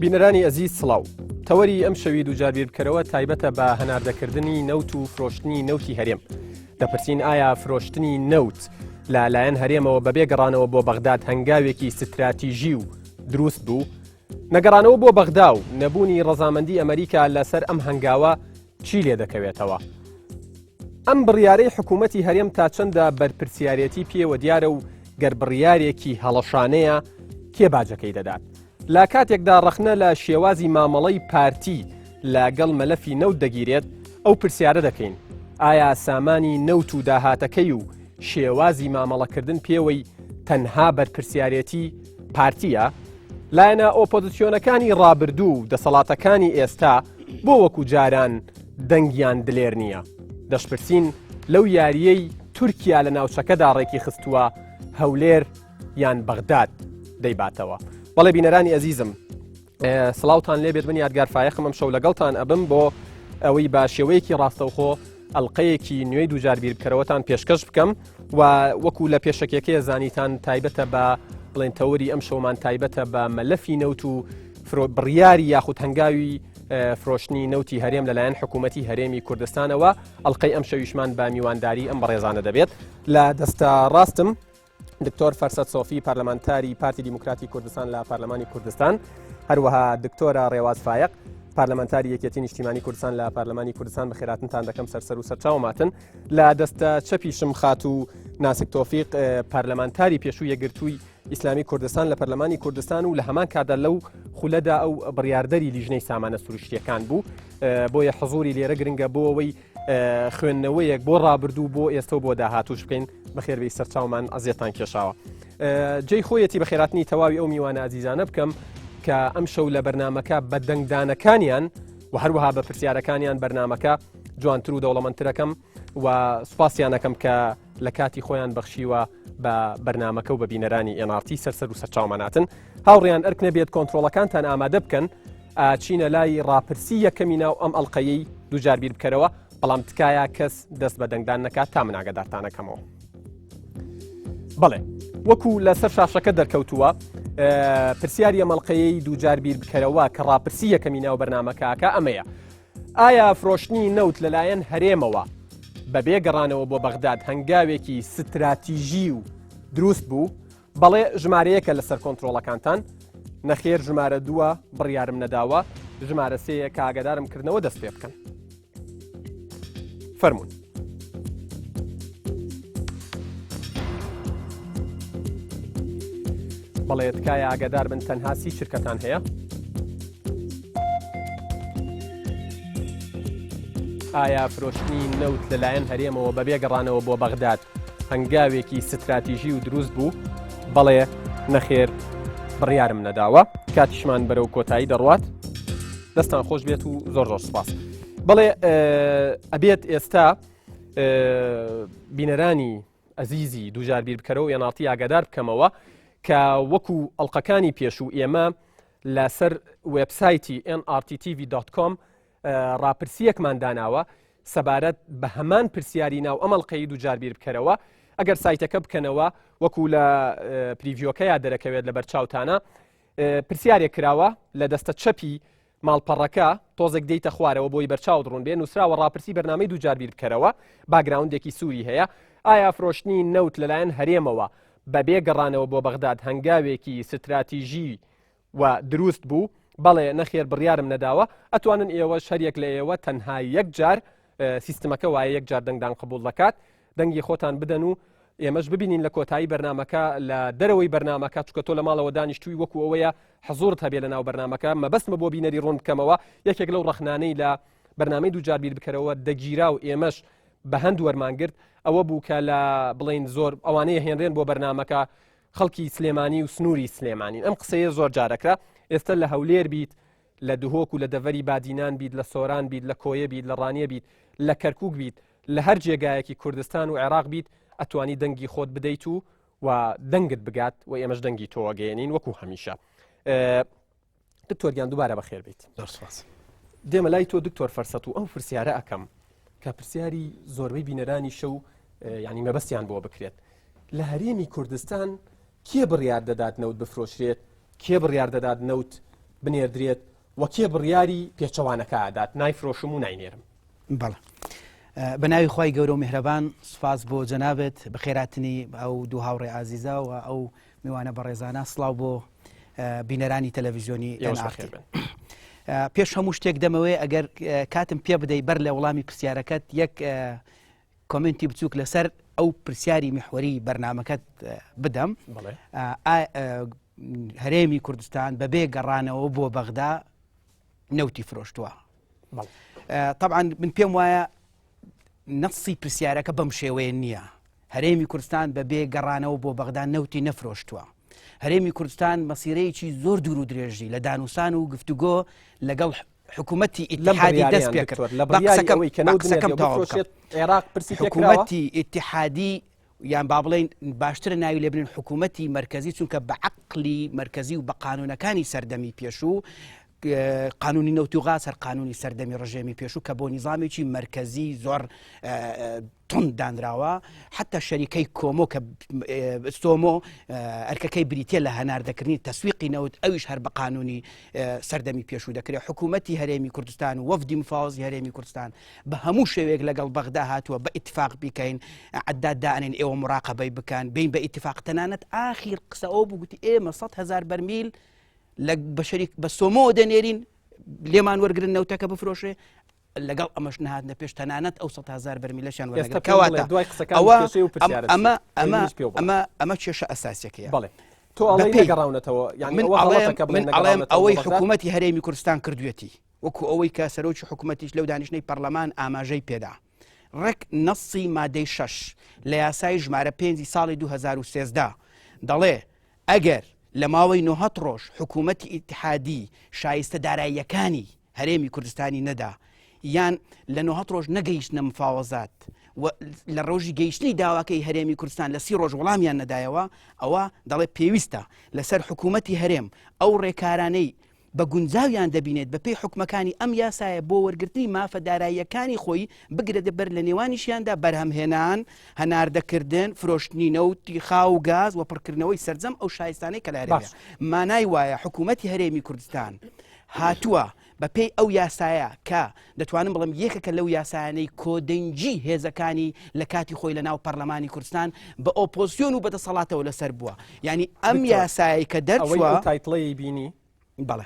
بینەرانی ئەزیز سڵاو تەوەری ئەم شەوی دووجار بکەرەوە تایبەتە بە هەناردەکردنی نەوت و فرۆشتنی نەوتی هەرێم دەپرسین ئایا فرۆشتنی نەوت لەلایەن هەرێمەوە بەبێ گەڕانەوە بۆ بەغداد هەنگاوێکی ستراتیژی و دروست بوو نەگەڕانەوە بۆ بەغدا و نەبوونی ڕەزامەندی ئەمریکا لەسەر ئەم هەنگاوە چی لێ دەکەوێتەوە ئەم بڕیارەی حکوومەتی هەرێم تا چەندە بەرپرسیارەتی پێوە دیارە و گەربڕیارێکی هەڵەشانەیە کێ باجەکەی دەدات لا کاتێکدا ڕەخنە لە شێوازی مامەڵەی پارتی لەگەڵ مەلەفی نەوت دەگیرێت ئەو پرسیارە دەکەین ئایا سامانی نەوت و داهاتەکەی و شێوازی مامەڵەکردن پێوەی تەنها بەرپرسیارەتی پارتیە لایەنە ئۆپۆزیسیۆنەکانی ڕابردوو و دەسەڵاتەکانی ئێستا بۆ وەکو جاران دەنگیان دلێر نییە دەشپرسین لەو یاریەی تورکیا لە ناوچەکەدا ڕێکی خستووە هەولێر یان بەغداد دەیباتەوە بەڵێ بینەرانی ئەزیزم سڵاوتان لێبێت من یادگار فایەخم ئەم شەو لەگەڵتان ئەبم بۆ ئەوەی بە شێوەیەکی ڕاستەوخۆ ئەڵلقەیەکی نوێی دووجار بیرکەرەوەتان پێشکەش بکەم و وەکو لە پێشەکێکەیە زانیتان تایبەتە بە بڵێن تەوەری ئەم شەومان تایبەتە بە مەلەفی نەوت و بڕیاری یاخود هەنگاوی فرۆشتنی نەوتی هەرێم لەلایەن حکوومەتی هەرێمی کوردستانەوە ئەڵلقەی ئەم شەویشمان بە میوانداری ئەم بەڕێزانە دەبێت لە دەستە ڕاستم دکتۆر فەرسەد سۆفی پارلەمانتاری پارتی دیموکراتی کوردستان لە پارلەمانی کوردستان هەروەها دکتۆرە ڕێواز فایق پارلەمانتاری یەکێتی نیشتیمانی کوردستان لە پارلەمانی کوردستان بەخێراتنتان دەکەم سەرسەر و سەرچاوماتن لە دەستە چەپیشم خات و ناسک تۆفیق پارلەمانتاری پێشوو یەکگرتووی ئیسلامی کوردستان لە پەرلەمانی کوردستان و لە هەمان کادا لەو خولەدا ئەو بڕیاردەری لیژنەی سامانە سروشتیەکان بوو بۆیە حەزوری لێرە گرنگە بۆ ئەوەی خوێندنەوەیەک بۆ ڕابردوو بۆ ئێستا بۆ داهاتوش بکەین بەخێربەی سەرچاومان ئەزیێتان کێشاوە جێی خۆیەتی بەخێراتنی تەواوی ئەو میوانە ئازیزانە بکەم کە ئەم شەو لە بەرنمەکە بە دەنگدانەکانیان و هەروەها بە پرسیارەکانیان بەرنمەکە جوانتر و دەوڵەمەندترەکەم و سوپاسیانەکەم کە لە کاتی خۆیان بەخشیوە بە بەرنمەکە و بە بینەرانی ئێنارتی سەرسەر و سەرچاوماناتن هاوڕێیان ئەرک نەبێت کۆنتترۆلەکانتان ئامادە بکەن چینە لای ڕاپرسی یەکەمی ناو ئەم ئەڵلقەیەی دووجار بیر بکەرەوە بەڵام تکایە کەس دەست بە دەنگدان نەکات تا مناگەدارتانەکەمەوە بەڵێ وەکو لەسەر شاشەکە دەرکەوتووە پرسیاری ئەمەڵلقەیەی دووجار بیر بکەرەوە کە ڕاپرسی یەکەمی ناو بەرنمەکەکە ئەمەیە ئایا فرۆشتنی نەوت لەلایەن هەرێمەوە بەبێ گەڕانەوە بۆ بەغداد هەنگاوێکی ستراتیژی و دروست بوو بەڵێ ژمارەیەکە لەسەر کۆنتترۆلەکانتان نەخێر ژمارە دووە بڕیارم نەداوە ژمارە سەیە کە ئاگادارم کردنەوە دەست پێ بکەن فەرمونون بەڵێ تکایە ئاگادار بن تەنها سی شرکەتان هەیە ئایا فرۆشتنی نەوت لەلایەن هەرێمەوە بەبێ گەڕانەوە بۆ بەغداد هەنگاوێکی ستراتیژی و دروست بوو بەڵێ نەخێر بڕیارم نەداوە کاتیشمان بەرەو کۆتایی دەڕوات دەستان خۆش بێت و زۆر زۆر سپاس بەڵێ ئەبێت ئێستا بینەرانی ئەزیزی دووجار بیر بکەرەوە ئێناڵتی ئاگادار بکەمەوە کە وەکو ئەڵلقەکانی پێشوو ئێمە لەسەر وێبسایتی nrttv.com ڕاپرسیەکمان داناوە سەبارەت بە هەمان پرسیاری ناو ئەمەڵلقەی دووجار بیر بکەرەوە ئەگەر سایتەکە بکەنەوە وەکو لە پریڤیۆکەیە دەرەکەوێت لە بەرچاوتانە پرسیارێک کراوە لە دەستە چەپی ماڵپەڕەکە تۆزێک دەیتە خوارەوە بۆی بەرچاو دڕون بێ نووسراوە ڕاپرسی بەرنامەی دووجار بیر بکەرەوە باگراوندێکی سووری هەیە ئایا فرۆشتنی نەوت لەلایەن هەرێمەوە بەبێ گەڕانەوە بۆ بەغداد هەنگاوێکی ستراتیژی و دروست بوو بەڵێ نەخێر بڕیارم نەداوە ئەتوانن ئێوە شەریەک لە ئێوە تەنها یەک جار سیستمەکە وایە یەک جار دەنگدان قبول دەکات دەنگی خۆتان بدەن و ئێمەش ببینین لە کۆتایی بەرنمەکە لە دەرەوەی بەرنمەکە چکە تۆ لە ماڵەوە دانیشتووی وەکو ئەوەیە حەزوڕت هەبێ لە ناو بەرنمەکە مەبەستمە بۆ بینەری ڕوون بکەمەوە یەکێک لەو ڕەخنانەی لە بەرنامەی دووجار بیر بکەرەوە دەگیرا و ئێمەش بە هەند وەرمانگرت ئەوە بوو کە لە بڵین زۆر ئەوانەیە هێنرێن بۆ بەرنمەکە خەڵکی سلێمانی و سنووری سلێمانین ئەم قسەیە زۆر جارەکرا ئێستا لە هەولێر بیت لە دهۆک و لە دەڤەری بادینان بیت لە سۆران بیت لە کۆیە بیت لە ڕانیە بیت لە کەرکووک بیت لە هەر جێگایەکی کوردستان و عێراق بیت ئەتوانی دەنگی خۆت بدەیت و دەنگت بگات و ئێمەش دەنگی تۆوەگەێنین وەکو هەمیشە دکتۆریان دووبارە بەخێر بیت دێمە لای تۆ دکتۆر فەرسەد و ئەو پرسیارە ئەەکەم کە پرسیاری زۆربەی بینەرانی شەو ینی مەبەستیان بۆ بکرێت لە هەرێمی کوردستان کێ بڕیار دەدات نەوت بفرۆشرێت کێ بڕیار دەدات نەوت بنێردرێت وەکێ بڕیاری پێچەوانەکە ئادات نایفرۆشم و ناینێرم. بەڵێ بەناوی خی گەورە و میهرەبان سوپاس بۆ جەنابێت بەخێراتنی ئەو دوو هاوڕێ ئازیزە و ئەو میوانە بەڕێزانە سڵاو بۆ بینەرانی تەلەڤیزیۆنی پێش هەموو شتێک دەمەوێ ئەگەر کاتم پێ بدەی بەر لە وەڵامی پرسیارەکەت یەک کۆمنتی بچووک لەسەر ئەو پرسیاری میحوەری بەرنامەکەت بدەم. هەرێمی کوردستان بەبێ گەڕانەوە بۆ بەغدا نەوتی فرۆشتووە. طبعا من پێم وایە نەسی پرسیارەکە بەم شێوەیە نییە. هەرێمی کوردستان بەبێ گەڕانەوە بۆ بەغدا نەوتی نەفرۆشتووە. هەرێمی کوردستان مەسیرەیەکی زۆر دوور و درێژی لە دانوسان و گفتوگۆ لەگەڵ حکوومەتی ئیتحادی دەست پێ کرد. حکوومەتی ئیتحادی یان با بڵێن باشترە ناوی لێ بنین حکوومەتی مرکزی چونکە بە عەقلی مرکزی و بە قانونەکانی سەردەمی پێشوو قانونی نەوت و غاز هەر قانونی سەردەمی ڕژێمی پێشوو کە بۆ نیزامێکی مرکزی زۆر تند دانراوە حتا شەریکەی کۆمۆ کە ستۆمۆ ئەرکەکەی بریتە لە هەناردەکردنی تەسویقی نەوت ئەویش هەر بە قانونی سەردەمی پێشوو دەکرێت. حکوومەتی هەرێمی کوردستان و وەفدی مفاوەزی هەرێمی کوردستان بە هەموو شێوەیەک لەگەڵ بەغدا هاتووە بە ئیتفاق بیکەین عەداد دائنین ئێوە مراقەبەی بکەن بین بە ئیتفاق تەنانەت ئاخیر قسە ئەو بوو گوتی ئێمە 100,000 بەرمیل بە شەریک بە سۆمۆ دەنێرین لێمان وەرگرن نەوتەکە بفرۆشێ لەگەڵ ئەمەش نهاتنە پێش تەنانەت ئەو 100,000 بەرمیلەشیان وەرگرن. ئەمە کێشە ئەساسیەکەیە. تۆ ئەڵێ من ئەڵێم ئەوەی حکوومەتی هەرێمی کوردستان کردوێتی وەکو ئەوەی کە سەرۆکی حکوومەتیش لەو دانیشتەی پەرلەمان ئاماژەی پێدا ڕێک نەسی مادەی 6 لە یاسای ژمارە 5 ساڵی 2013 دەڵێ ئەگەر لە ماوەی 90 ڕۆژ حکوومەتی ئیتحادی شایستە داراییەکانی هەرێمی کوردستانی نەدا یان لە 90 ڕۆژ نەگەیشتنە مفاوەزات لە ڕۆژی گەیشتنی داواکەی هەرێمی کوردستان لە 30 ڕۆژ وەڵامیان نەدایەوە ئەوە دەڵێ پێویستە لەسەر حکوومەتی هەرێم ئەو ڕێکارانەی بە گونجاویان دەبینێت بە پێی حکومەکانی ئەم یاسایە بۆ وەرگرتنی مافە داراییەکانی خۆی بگرێت بەر لە نێوانیشیاندا بەرهەمهێنان هەناردەکردن فرۆشتنی نەوتی خاو و گاز و پڕکردنەوەی سەرجەم ئەو شایستانەی کە لارێ مانای وایە حکوومەتی هەرێمی کوردستان هاتووە بە پێی ئەو یاسایە کە دەتوانم بڵم یەکێکە لەو یاسایانەی کۆدەنجی هێزەکانی لە کاتی خۆی لە ناو پەرلەمانی کوردستان بە ئۆپۆزیۆن و بەدەسەڵاتەوە لەسەر بووە. یعنی ئەم یاسایی کە دەرچووە تایتڵی بینی بەڵێ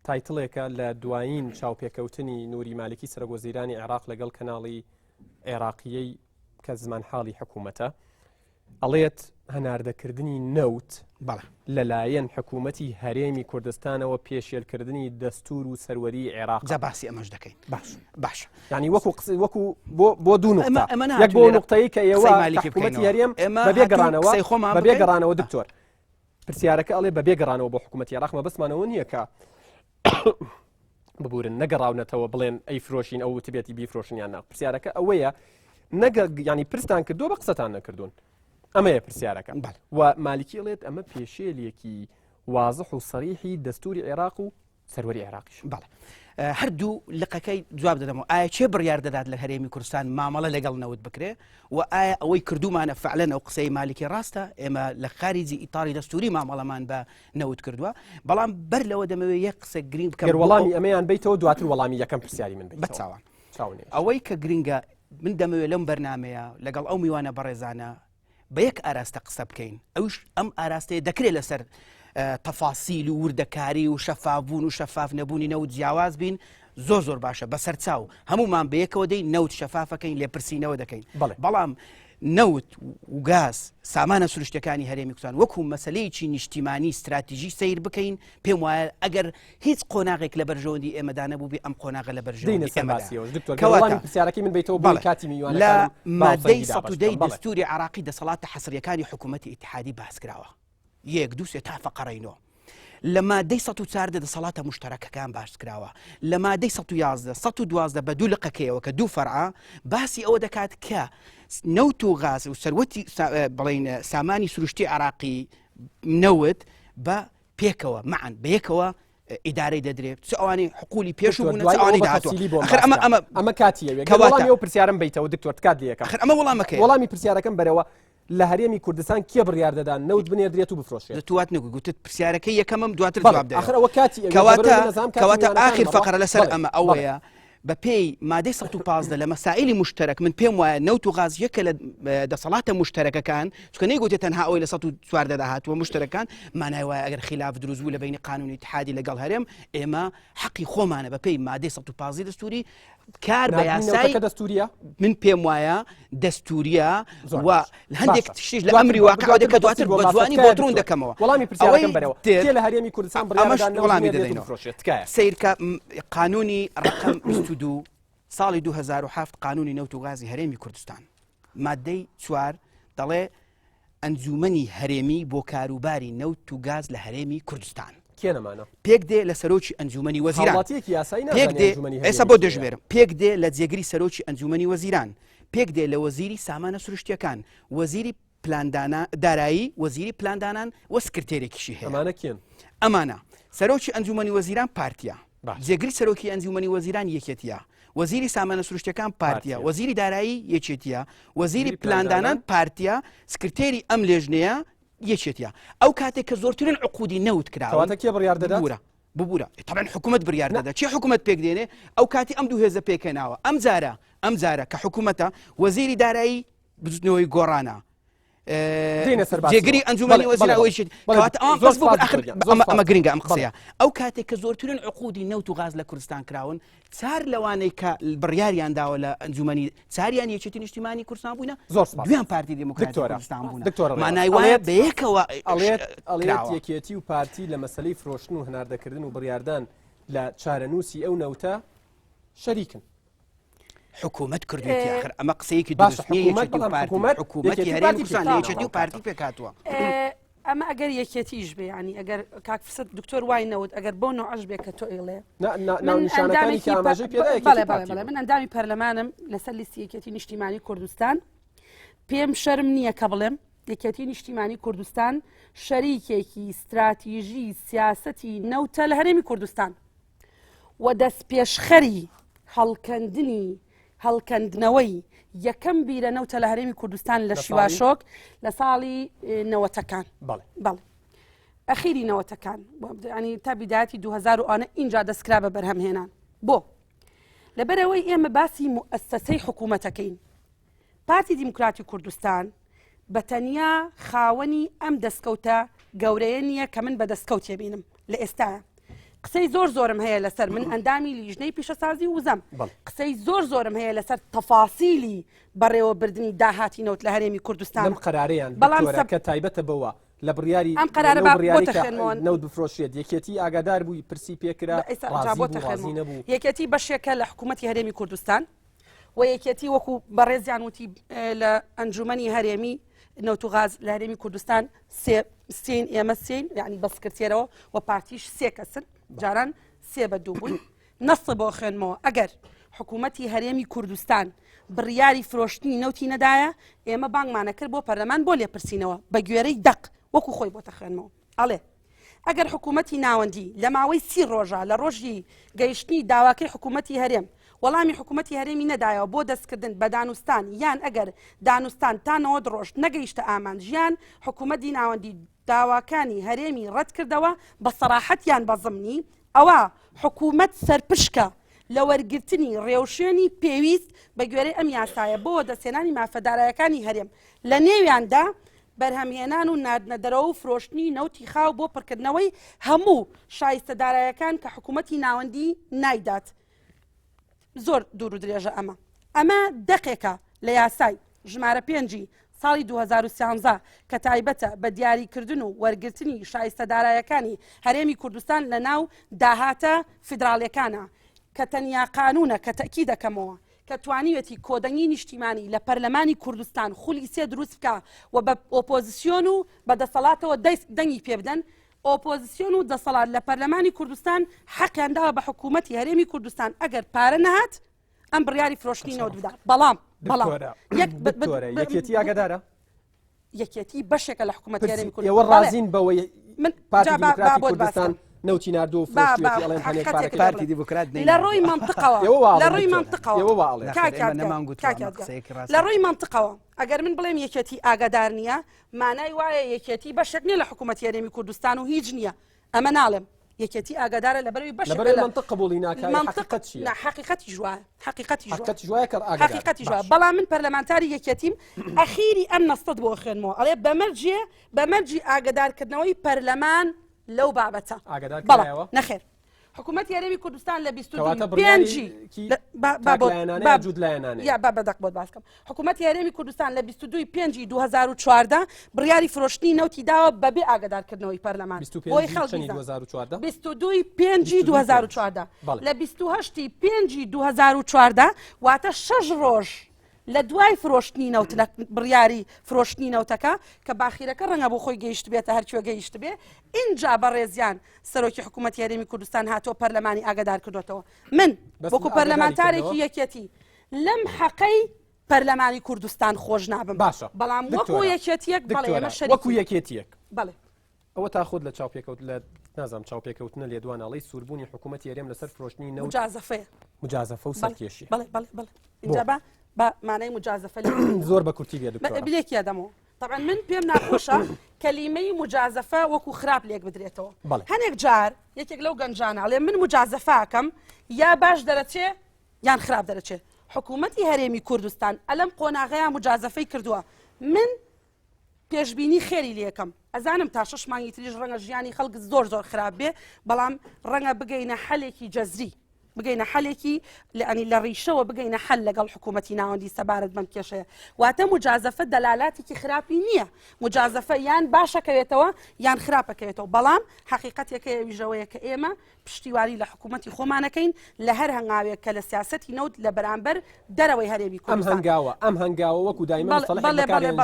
تایتڵێکە لە دوایین چاوپێکەوتنی نوری مالکی سەرۆکوەزیرانی عێراق لەگەڵ کەناڵی عێراقیەی کە زمان حاڵی حکوومەتە ئەڵێت هەناردەکردنی نەوت لەلایەن حکوومەتی هەرێمی کوردستانەوە پێشێلکردنی دەستور و سەروەری عێراق. جا باسی ئەمەش دەکەین. باش ینی وەکو بۆ دوو نقطە یەک بۆ نقطەی کە ئێوە حکوومەتی هەرێم بەبێ گەڕانەوە دکتۆر پرسیارەکە ئەڵێ بەبێ گەڕانەوە بۆ حکوومەتی عێراق مەبەستمانەوە نییە کە ببورن نەگەڕاونەتەوە بڵێن ئەی فرۆشین ئەو وتبێتی بیفرۆشنیان نا. پرسیارەکە ئەوەیە ینی پرستان کردو بە قسەتان نەکردوون. ئەمەیە پرسیارەکە و مالکی ئەڵێت ئەمە پێشێلێکی وازح و سەریحی دەستوری عێراق و سەروەری عێراقیش. هەردوو لقەکەی جواب دەدەمەوە ئایا چێ بڕیار دەدات لە هەرێمی کوردستان مامەڵە لەگەڵ نەوت بکرێ و ئایا ئەوەی کردومانە فعلەن ئەو قسەی مالکی ڕاستە ئێمە لە خارجی ئیتاری دەستوری مامەڵەمان بە نەوت کردووە. بەڵام بەر لەوە دەمەوێت یەک قسە گرنگ بکەم وەڵامی ئەمەیان بیتەوە دواتر وەڵامی یەکەم پرسیاری من بە چاوان ئەوەی کە گرنگە من دەمەوێت لەم بەرنمەیە لەگەڵ ئەو میوانە بەڕێزانە بە یەک ئاراستە قسە بکەین. ئەوش ئەم ئاراستەیە دەکرێت لەسەر تەفاسیل و وردەکاری و شەفافبوون و شەفاف نەبوونی نەوت جیاواز بین زۆر باشە بەسەر چاو هەمومان بەیەکەوە دەین نەوت شەفافەکەین لێپرسینەوە دەکەین. بەڵام نەوت و گاز سامانە سروشتەکانی هەرێمی کوردستان وەکو مەسەلەیەکی نیشتیمانی استراتیژی سیر بکەین پێم وایە ئەگەر هیچ قۆناغێک لە بەرژەوەندی ئێمەدا نەبوو بێ ئەم قۆناغە لە بەرژەوەندی لە مادەی 110 دەستوری عێراقی دەسەڵاتە حەسریەکانی حکوومەتی ئیتحادی باس کراوە. یەک دوو سێ تا فەقەڕەینەوە. لە مادەی 114 دەسەڵاتە مشتەرەکەکان باس کراوە. لە مادەی 111 112 بە دوو لقەکەیەوە کە دوو فەرعە باسی ئەوە دەکات کە نەوت و غاز و سەروەتی بڵین سامانی سروشتی عێراقی نەوت بە پێکەوە معن بەیەکەوە ئیدارەی دەدرێت چ ئەوانەی حقوقی پێش و ئەوانی ئەمە کاتیە وەڵامی ئەو پرسیارم بیتەوە دکتۆر کات لەکەم ئەمە وەڵامەکەی وەڵامی پرسیارەکەم بەرەوە لە هەرێمی کوردستان کێ بڕیاردەدا نەوت بنێردرێت و بفرۆشێت توات نەگوی گوتت پرسیارەکەی یەکەمم دواتر جواب دێت ئەخرەوە کاتی کەواتە ئاخر فقرە لەسەر ئەمە ئەوەیە بە پێی مادەی 115 لە مەسائلی مشترک من پێم وایە نەوت و غاز یەکە لە دەسەڵاتە مشترەکەکان چکە نەیگوتێت تەنها ئەوەی لە 114 هاتووە مشترەکان مانای وایە ئەگەر خلاف دروست بوو لە بینی قانونی اتحادی لەگەڵ هەرێم ئێمە حەقی خۆمانە بە پێی مادەی 115 دەستوری کار بە یاسای دەستوریە من پێم وایە دەستوریە و هەندێک تشتیش لە ئەمری واقع دەکە دواتر بۆ جوانی بۆ دڕون دەکەمەوە وەڵامی پرسیارەکەم بەرەوە تێ لە هەرێمی کوردستان وەڵامی دەدەینەوە سیرکە قانونی ڕقم 22 ساڵی 2007 قانونی نەوت و غازی هەرێمی کوردستان مادەی 4 دەڵێ ئەنجومەنی هەرێمی بۆ کاروباری نەوت و گاز لە هەرێمی کوردستان کێنەمانە پێک دێ لە سەرۆکی ئەنجومەنی وەزیران ئێستا بۆ دەژمێرم پێک دێ لە جێگری سەرۆکی ئەنجومەنی وەزیران پێک دێ لە وەزیری سامانە سروشتیەکان وەزیری دارایی وەزیری پلاندانان وە سکرتێرێکیشی هەیە ئەمانە کێن ئەمانە سەرۆکی ئەنجومەنی وەزیران پارتیە جێگری سەرۆکی ئەنجومەنی وەزیران یەکێتیە وەزیری سامانە سروشتەکان پارتیە وەزیری دارایی یەکێتیە وەزیری پلاندانان پارتیە سکرتێری ئەم لێژنەیە یەکێتیە ئەو کاتێک کە زۆرترین عقودی نەوت کراوە کێ بڕیاردەدا ببوورە طبعا حکوومەت بڕیاردەدا چی حکوومەت پێک دێنێ ئەو کاتی ئەم دوو هێزە پێکەناوە ئەم جارە کە حکوومەتە وەزیری دارایی بزنەوەی گۆڕانە جێگری ئەنجومەنی وەزیرەوەی ئەمە گرنگە ئەم قسەیە ئەو کاتێک کە زۆرترین عقودی نەوت و غاز لە کوردستان کراون چار لەوانەی کە بڕیاریان داوە لە ئەنجومەنی چاریان یەکێتی نیشتیمانی کوردستان بووینە دویان پارتی دموکراتی کوردستان بوون مانای وایە بەیەکەوە ئەڵێت یەکێتی و پارتی لە مەسەلەی فرۆشتن و هەناردەکردن و بڕیاردان لە چارەنووسی ئەو نەوتە شەریکن حکوومەت کردوێتی آخر ئەمە قسەیەکی حکوومەتی هەرێمی کوردستان لە یەکێتی و پارتی پێکاتوە ئەمە ئەگەر یەکێتیش بێ ینی ئەگەر کاک فرسەت دکتۆر وای نەوت ئەگەر بۆ نەعەش بێ کە تۆ ئێڵێ من ئەندامی پەرلەمانم لەسەر لیستی یەکێتی نیشتیمانی کوردستان پێم شەرم نییە کە بڵێم یەکێتی نیشتیمانی کوردستان شەریکێکی استراتیژی سیاسەتی نەوتە لە هەرێمی کوردستان و دەست پێشخەری هەڵکەندنەوەی یەکەم بیرە نەوتە لە هەرێمی کوردستان لە شیواشۆک لە ساڵی نەوەتەکان بەڵێ ئەخیری نەوەتەکان ینی تا بیداەتی 2000 اینجا دەستکرا بە بەرهەمهێنان بۆ لەبەرەوەی ئێمە باسی مؤسسەی حکوومەتەکەین پارتی دیموکراتی کوردستان بە تەنیا خاوەنی ئەم دەستکەوتە گەورەیە نییە کە من بە دەستکەوت تێبینم لە ئێستاە قسەی زۆرم هەیە لەسەر من ئەندامی لیژنەی پیشەسازی وزەم قسەی زۆرم هەیە لەسەر تەفاسیلی بەڕێوەبردننی داهاتی نەوت لە هەرێمی کوردستان لەم قەرارەیان کە تایبەتە بەوە لە بڕیاری ئەم قەرارە نەوت بفرۆشێت یەکێتی ئاگادار بووی پرسی پێکرا یەکێتی بەشێکە لە حکوومەتی هەرێمی کوردستان و یەکێتی وەکو بەڕێزیان وتی لە ئەنجومەنی هەرێمی نەوت و غاز لە هەرێمی کوردستان سێن ئێمە سێن یعنی بە سکرتێرەوە و پارتیش سێ کەسن جاران سێ بە دوو بوون نەسڵ بۆ خوێنمەوە ئەگەر حکوومەتی هەرێمی کوردستان بڕیاری فرۆشتنی نەوتی نەدایە ئێمە بانگمانە کرد بۆ پەرلەمان بۆ لێپرسینەوە بە گوێرەی دەق وەکو خۆی بۆتە خوێنمەوە ئەڵێ ئەگەر حکوومەتی ناوەندی لە ماوەی 30 ڕۆژە لە ڕۆژی گەیشتنی داواکەی حکوومەتی هەرێم وەڵامی حکوومەتی هەرێمی نەدایەوە بۆ دەستکردن بە دانوستان یان ئەگەر دانوستان تا 90 ڕۆژ نەگەیشتە ئامان ژیان حکوومەتی ناوەندی داواکانی هەرێمی ڕەت کردەوە بە سەراحەتیان بە زمنی ئەوە حکوومەت سەرپشکە لە وەرگرتنی ڕێوشێنی پێویست بە گوێرەی ئەم یاسایە بۆ دەستێنانی مافەدارایەکانی هەرێم لە نێویاندا بەرهەمهێنان و ناردنەدەرەوە و فرۆشتنی نەوتی خاو بۆ پڕکردنەوەی هەموو شایستەدارایەکان کە حکوومەتی ناوەندی نایدات زۆر دوور و درێژە ئەمە دەقێکە لە یاسای ژمارە 5 ساڵی 2013 کە تایبەتە بە دیاریکردن و وەرگرتنی شایستەدارایەکانی هەرێمی کوردستان لە ناو داهاتە فیدراڵیەکانە کە تەنیا قانونە کە تەکی دەکەمەوە کە توانیوێتی کۆدەنگی نیشتیمانی لە پەرلەمانی کوردستان خولی سێ دروست بکە و بە ئۆپۆزیسیۆن و بە دەسەڵاتەوە دەنگی پێ بدەن ئۆپۆزیسیۆن و دەسەڵات لە پەرلەمانی کوردستان حەقیانداوە بە حکوومەتی هەرێمی کوردستان ئەگەر پارە نەهات ئەم بڕیاری فرۆشتنی نەوت بدات بەڵام یەکێتی ئاگادارە یەکێتی بەشێکە لە حکوومەتی هەرێمی کوردستان ئێوە ڕازین بەوەی پارتی دیموکراتی کوردستان نەوتی نردوو فرۆشتوێتی ئەڵێن هەنێک پارتی دیموکرات لە ڕۆی منطقەوە لە ڕۆی منطقەوە لە ڕۆی منطقەوە ئەگەر من بڵێم یەکێتی ئاگادار نییە مانای وایە یەکێتی بەشێک نییە لە حکوومەت هەرێمی کوردستان و هیچ نییە ئەمە ناڵێم یەکێتی ئاگادارە لەبەرەوەی بەشێک منطق قبولی ناکات حقیقەتی جوایە حقیقەتی جوایە بەڵام من پەرلەمانتاری یەکێتیم ئەخیری ئەم نەستت بۆ خوێنمەوە ئەڵێ بەمەرجی ئاگادارکردنەوەی پەرلەمان لەو بابەتە بەڵام نەخێر حکوومەت هەرێمی کوردستان لە 22 باسکەم حکوومەت هەرێمی کوردستان لە 22/5/2014 بڕیاری فرۆشتنی نەوتی داوە بەبێ ئاگادارکردنەوەی پەرلەمان بۆی خەڵکی 22/5/2014 لە 28/5/2014 واتە 6 ڕۆژ لە دوای فرۆشتنی نەوت بڕیاری فرۆشتنی نەوتەکە کە باخیرەکە ڕەنگە بۆ خۆی گەیشت بێتە هەرکوێ گەیشت بێ اینجا بەڕێزیان سەرۆکی حکوومەتی هەرێمی کوردستان هاتۆ پەرلەمانی ئاگادار کردوێتەوە من وەکو پەرلەمانتارێکی یەکێتی لەم حەقەی پەرلەمانی کوردستان خۆش نابم باشە بەڵام وەکو یەکێتیەک بەڵێ ئێمە شەریک وەکو یەکێتیەک بەڵێ ئەوە تا خۆت لە چاوپێکەوت لە نازام چاوپێکەوتنە لێدوانەڵی سووربوونی حکوومەتی هەرێم لەسەر فرۆشتنی نەوت مجازەفە و سەرکێشی بەڵێ اینجا بە مانای مجازەفە زۆر بە کورتی بلێک یادەمەوە طبعا من پێم ناخۆشە کەلیمەی مجازەفە وەکو خراپ لێک بدرێتەوە هەنێک جار یەکێک لەو گەنجانە ئەڵێ من مجازەفاکەم یا باش دەرەچێ یان خراپ دەرەچێت حکوومەتی هەرێمی کوردستان ئەلەم قۆناغەیە مجازەفەی کردووە من پێشببینی خێری لێکم ئەزانم تا 6 مانگی تریش ڕەنگە ژیانی خەڵک زۆر خراپ بێ بەڵام ڕەنگە بگەینە حەلێکی جەزری بگەینە حەلێکی لەنی لە ڕیشەوە بگەینە حەل لەگەڵ حکوومەتی ناوەندی سەبارەت بەم کێشەیە واتە مجازەفە دەلالاتێکی خراپی نییە مجازەفە یان باشەکەوێتەوە یان خراپەکەوێتەوە بەڵام حقیقەتێکە ویژەوەیە کە ئێمە پشتیواری لە حکوومەتی خۆمانەکەین لە هەر هەنگاوێک کە لە سیاسەتی نەوت لە بەرامبەر دەرەوەی هەرێمی کوردستان ئەم هەنگاوە وەکو دایمەن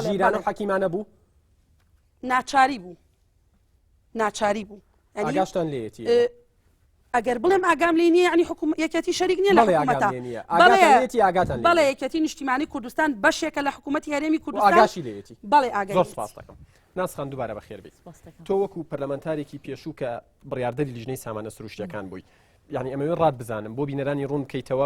ژیران و حەکیمانە بوو ناچاری بوو ئاگاشتان لێتی ئەگەر بڵێم ئاگام لێ نییە ینی یەکەتی شەریک نییە لە حکوومەتە بەڵێ یەکەتی نیشتیمانی کوردستان بەشێکە لە حکوومەتی هەرێمی کوردستان ئاگاشی لێتی بەڵێ ئاگای ناسخان دووبارە بەخێر بیت تۆ وەکو پەرلەمانتارێکی پێشوو کە بڕیاردەری لیژنەی سامانە سروشتیەکان بووی یعنی ئەمەوێ ڕات بزانم بۆ بینەرانی ڕوون بکەیتەوە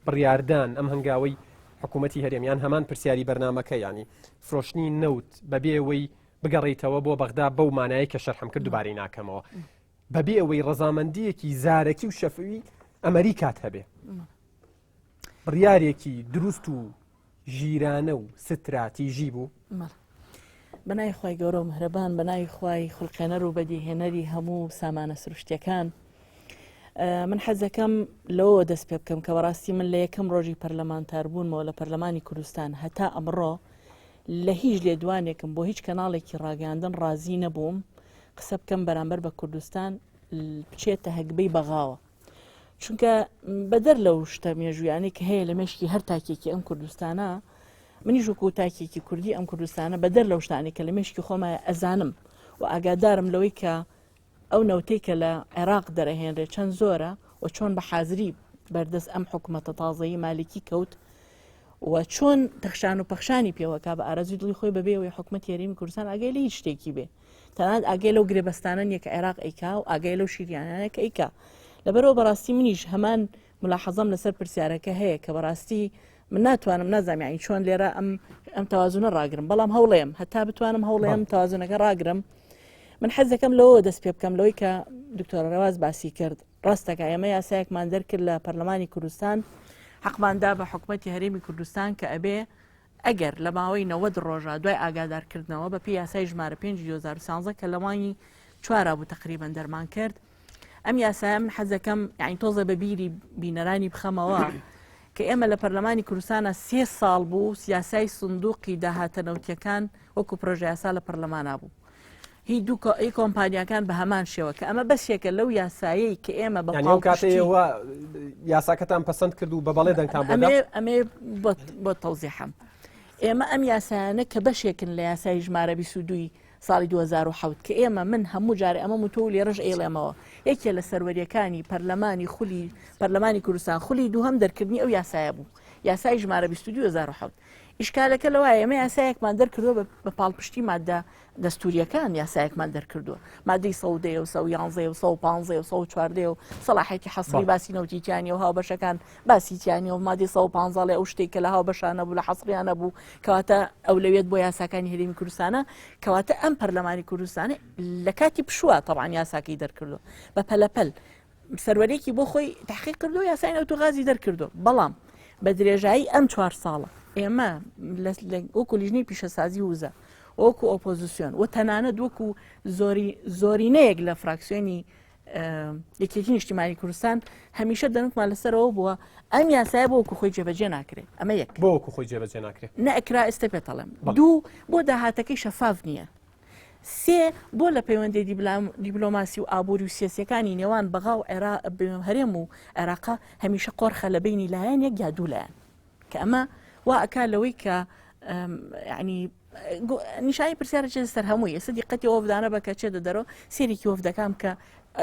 بڕیاردان ئەم هەنگاوەی حکوومەتی هەرێمیان هەمان پرسیاری بەرنامەکە ینی فرۆشتنی نەوت بەبێەوەی بگەڕێیتەوە بۆ بەغدا بەو مانایە کە شەرحم کرد دووبارەی ناکەمەوە بەبێ ئەوەی ڕەزامەندیەکی زارەکی و شەفەوی ئەمریکات هەبێ بڕیارێکی دروست و ژیرانە و ستراتیژی بوو بەنای خوای گەورە و مهرەبان بەنای خوای خوڵقێنەر و بەدیهێنەری هەموو سامانە سروشتیەکان من حەزەکەم لەوە دەست پێ بکەم کە بەڕاستی من لە یەکەم ڕۆژی پەرلەمانتار بوونمەوە لە پەرلەمانی کوردستان هەتا ئەمڕۆ لە هیچ لێدوانێکم بۆ هیچ کەناڵێکی ڕاگەاندن ڕازی نەبووم قسە بکەم بەرامبەر بە کوردستان بچێتە هەگبەی بەغاوە چونکە بەدەر لەو شتە مێژویانەی کە هەیە لە مێشکی هەر تاکێکی ئەم کوردستانە منیش وەکو تاکێکی کوردی ئەم کوردستانە بەدەر لەو شتانی کە لە مێشکی خۆمایە ئەزانم و ئاگادارم لەوەی کە ئەو نەوتەی کە لە عێراق دەرەهێنرێ چەند زۆرە و چۆن بە حازری بەردەست ئەم حکوومەتە تازەیی مالکی کەوت و چۆن تەخشان و پەخشانی پێوەکە بە ئارەزوی دڵی خۆی بەبێەوەی حکوومەتی هەرێمی کوردستان ئاگای لە هیچ شتێکی بێ تەنانەت ئاگای لەو گرێبەستانە نیە کە عێراق ئەیکا و ئاگای لەو شیریانانە کە ئەیکا لەبەرەوە بەڕاستی منیش هەمان ملاحەزەم لەسەر پرسیارەکە هەیە کە بەڕاستی من ناتوانم نازانم چۆن لێرە ئەم تەوازونە ڕاگرم بەڵام هەوڵێم هەتا بتوانم هەوڵێم تەوازونەکە ڕاگرم من حەزەکەم لەوە دەست پێ بکەم لەوەی کە دکتۆر ڕێواز باسی کرد ڕاستەکە ئێمە یاسایەکمان دەرکرد لە پەرلەمانی کوردستان حەقماندا بە حکوومەتی هەرێمی کوردستان کە ئەبێ ئەگەر لە ماوەی 90 ڕۆژە دوای ئاگادارکردنەوە بە پێی یاسای ژمارە 5/2013 کە لەوانی 4 بوو تقریبان دەرمان کرد ئەم یاسایە من حەزەکەم یعنی تۆزە بە بیری بینەرانی بخەمەوە کە ئێمە لە پەرلەمانی کوردستانە 3 ساڵ بوو سیاسای سندوقی داهاتەنەوتیەکان وەکو پرۆژە یاسا لە پەرلەمانە بوو هی دوو کۆمپانیاکان بە هەمان شێوە کە ئەمە بەسێکە لەو یاسایی کە ئێمە بە کاتەوە یاساکەتان پەسەند کرد و بە بەڵێ دەنگتان ئەمێ بۆ تەوزیحم ئێمە ئەم یاسایانە کە بەشێکن لە یاسای ژمارە 22 ساڵی 2007 کە ئێمە من هەموو جارێ ئەمە متۆ لێ ڕژ ئێڵێمەوە یەکێ لە سەروەریەکانی پەرلەمانی کوردستان خولی دووهەم دەرکردنی ئەو یاسایە بوو یاسای ژمارە 22 2007 ئیشکالەکە لەوایە ئێمە یاسایەکمان دەرکردووە بە پاڵپشتی مادە دەستوریەکان یاسایەکمان دەرکردووە مادەی 100 و 111 و 115 و 114 و سەلاحێتی حەسری باسی نەوتیتیانی و هاوبەشەکان باسیتیانی و مادەی 115 لە ئەو شتێک کە لە هاوبەشانە بوو لە حەسریانە بوو کەواتە ئەولەوێت بۆ یاساکانی هەرێمی کوردستانە کەواتە ئەم پەرلەمانی کوردستانی لە کاتی پشووە تەبعاً یاساکەی دەرکردو بە پەلەپەل سەروەرێکی بۆ خۆی تحقیق کردو یاسای نەوتوغازی دەرکردو بەڵام بە درێژایی ئەم 4 ساڵە ئێمە وەکو لیژنەی پیشەسازی وزە وەکو ئۆپۆزیسیۆن و تەنانەت وەکو زۆرینەیەک لە فراکسیۆنی یەکێتی نیشتیمانی کوردستان هەمیشە دەنوتمان لەسەرەوە بووە ئەم یاسایە بۆ وەکو خۆی جێبەجێ ناکرێت ئەمە یەک بۆ وەکو خۆی جێبەجێ ناکرێت نەئەکرا ئێستا پێتەڵێم دوو بۆ داهاتەکەی شەفاف نییە سێ بۆ لە پەیوەندی دیبلۆماسی و ئابووری و سیاسەکانی نێوان بەغا و هەرێم و عێراقا هەمیشە قۆرخە لە بینی لایەن یەک یا دوو لایەن کە ئەمە وا ئەکا لەوەی کە ینی نیشانی پرسیارە چێ سەر هەمووی ئێستا دیقەتی وەفدانە بەکە چێ دەدەرەوە سێرێکی وەفدەکەم کە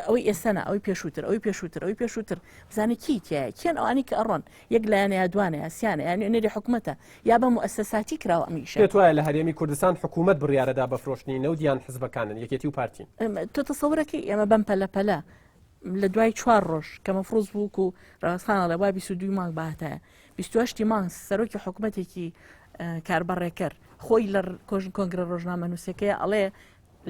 ئەوەی ئێستانە ئەوەی پێشووتر ئەوەی پێشووتر ئەوەی پێشووتر بزانە کی تایە کێن ئەوانی کە ئەڕۆن یەک لایەنە یا دوانە یاسیانە یانی نێری حکوومەتە یا بە مؤسساتی کراوە ئەمیشە پێت وایە لە هەرێمی کوردستان حکوومەت بڕیارەدا بەفرۆشتنی نەودیان حزبەکانن یەکێتی و پارتین تۆ تەسەورەکەی ئێمە بەم پەلەپەلە لە دوای 4 ڕۆژ کە مەفرۆز بووک و ڕاستخانە لە بای 22 مانگ بەهاتایە 28 مانگ سەرۆکی حکوومەتێکی کاربەڕێکەر خۆی لە کۆنگرە ڕۆژنامە نووسەکەی ئەڵێ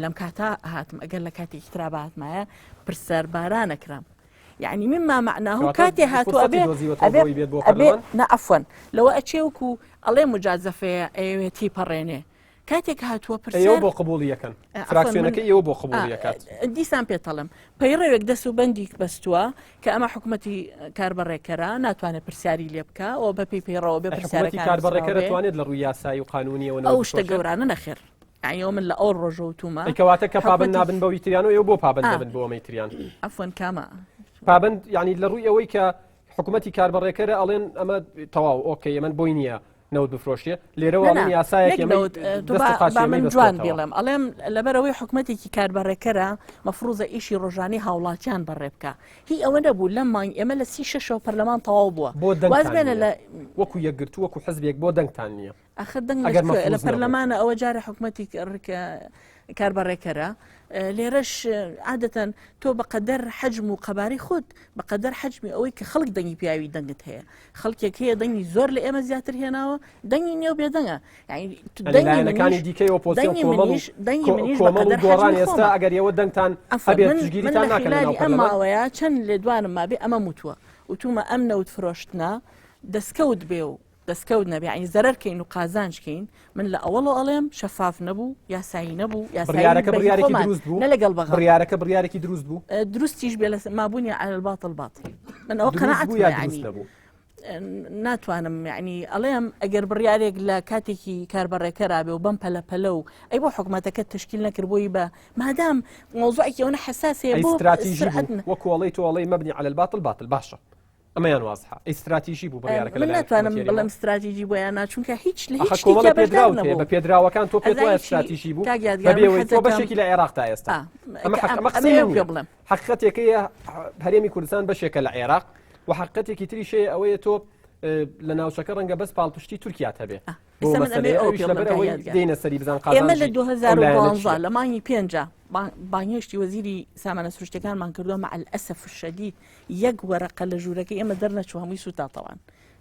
لەم کاتا هاتم ئەگەر لە کاتێکی ترا بەهاتمایە پرسەربارانەکرام یعنی مما معناه کاتێ هاتووە ئەبێ نەعەفوەن لەوە ئەچێوکو ئەڵێ مجازەفەیە ئەوێتی پەڕێنێ کاتێک هاتووە پرسیار بۆ قبوڵی یەکەن فراکسیۆنەکە ئێوە بۆ قبوڵی یەکات دیسان پێتەڵم پەیڕێوێک دەست و بەندی بەستووە کە ئەمە حکوومەتی کاربەڕێکەرە ناتوانێت پرسیاری لێ بکە ئەو بە پێی پەیڕەوە بێ پرسیارەکانی کاربەڕێکەر دەتوانێت لە ڕووی یاسایی و قانونیەوە ئەو شتە گەورانە نەخێر ئەو من لە ئەو ڕۆژەوتومە کەواتە کە پابند نابن بەوی تریان و ئێوە بۆ پابند نەبن بۆ ئەمەی تریان ئەفۆن کامە پابند یعنی لە ڕووی ئەوەی کە حکوومەتی کاربەڕێکەرە ئەڵێن ئەمە تەواو ئۆکەی ئەمە بۆی نییە نەوت بفرۆشیە لێرەوە ئەڵێن یاسایەک من جوان بڵێم ئەڵێم لەبەرەوەی حکوومەتێکی کاربەڕێکەرە مەفروزە ئیشی ڕۆژانەی هاوڵاتیان بەڕێ بکە هی ئەوە نەبوو لەم مانگ ئێمە لە 36 پەرلەمان تەواو بووە بۆ وەکو یەکگرتو وەکو حزبێک بۆ دەنگتان نییە ئەخر دەنگ لە پەرلەمانە ئەوە جارە حکوومەتی کاربەڕێکەرە لێرەش عادەتەن تۆ بەقەدەر حەجم و قەباری خۆت بەقەدەر حەجمی ئەوەی کە خەڵک دەنگی پیاوی دەنگت هەیە خەڵکێک هەیە دەنگی زۆر لە ئێمە زیاتر هێناوە دەنگی نێو بێدەنگە دەنگەکانی دیکەی ئۆپۆزیسیۆن گۆڕان ئێستا ئەگەر ئێوە دەنگتان هەبێت پشتگیریتان ناکەن ئەماوەیە چەند لێدوانم مابێ ئەمە وتووە وتومە ئەم نەوت فرۆشتنە دەستکەوت بێ و دەستکەوت نەبێ ینی زەرەرکەین و قازانجکەین من لە ئەوڵ ئەڵێم شەفاف نەبوو یاسایی نەبوو یاساییەکە بڕیارێکی دروست بوو نە لەگەڵ بڕیارەکە بڕیارێکی دروست بوو دروستیش بێ لە مابوونی على الباطل باطل من ئەوە قەناعەت بوو ناتوانم یعنی ئەڵێم ئەگەر بڕیارێک لە کاتێکی کاربەڕێکەرا بێ و بەم پەلەپەلە و ئەی بۆ حکوومەتەکە تشکیل نەکردبووی بە مادام مۆزوعێکی ئەوە حساسەیە بۆ استراتیژی وەکوڵی تۆڵی مەبنی على الباطل باطل باشە ئەمەیان وازحە ئیستراتیژی بوو بڕیارەکە من ناتوانم بڵم استراتیژی بۆیان ناچونکە هیچ لە هیچ بە پێدراوەکان تۆ پێت وایە استراتیژی بوو بەبێەوەی تۆ بەشێکی لە عێراقتا ئێستا ئەمە بڵێم حقیقەتێکەیە هەرێمی کوردستان بەشێکە لە عێراق و حقیقەتێکی تریشەیە ئەوەیە تۆ لە ناوچەکە ڕەنگە بەس پاڵپشتی تورکیات هەبێ دێنە سەری بزان ئێمە لە 2015 لە مانگی 5 بانگهێشتی وەزیری سامانە سروشتەکانمان کردووە مع الأسف الشديد یەک وەرەقە لە ژوورەکەی ئێمە دەرنەچوو هەمووی سوتاتەوان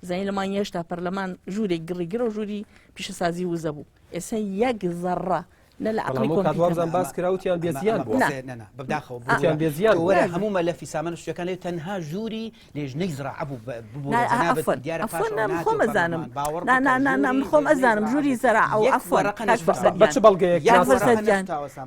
زەین لە مانگی هێشتا پەرلەمان ژوورێک گڕیگرە و ژووری پیشەسازی وزە بوو ئێستا یەک زەڕە لە لە عقلی کۆمپیوتەرزان باس کراوتیان بێزیان بەداخەوە بێزیان وەرە هەموو مەلەفی سامانە سروشتەکان لێ تەنها ژووری لێژنەی زراعە بوو خۆم ئەزانم من خۆم ئەزانم ژووری زەراعە و عەفوەن بە چ بەڵگەیەک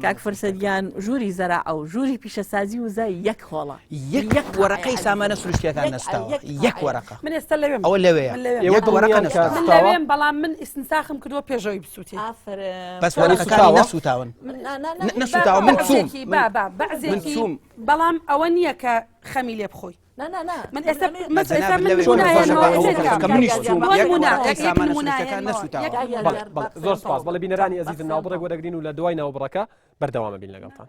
کاک فەرسەدیان ژووری زەراعە و ژووری پیشەسازی وزە یەک خۆڵە یەک وەرەقەی سامانە سروشتیەکان نەستاوە یەک وەرەقە من ئێستا لەوێم ئەوە لەوەیە من لەوێم بەڵام من ئیسنساخم کردووە پێشەوەی بسووتی بەس وەرەقەکان نەسووتاون نەسووتاوە من چووم بەڵام ئەوە نییە کە خەمی لێ بخۆی من ئێستا زۆر سپاس بەڵێ بینەرانی ئەزیز ناوبڕێک وەرەگرین و لە دوای ناوبڕەکە بەردەوامە بین لەگەڵتان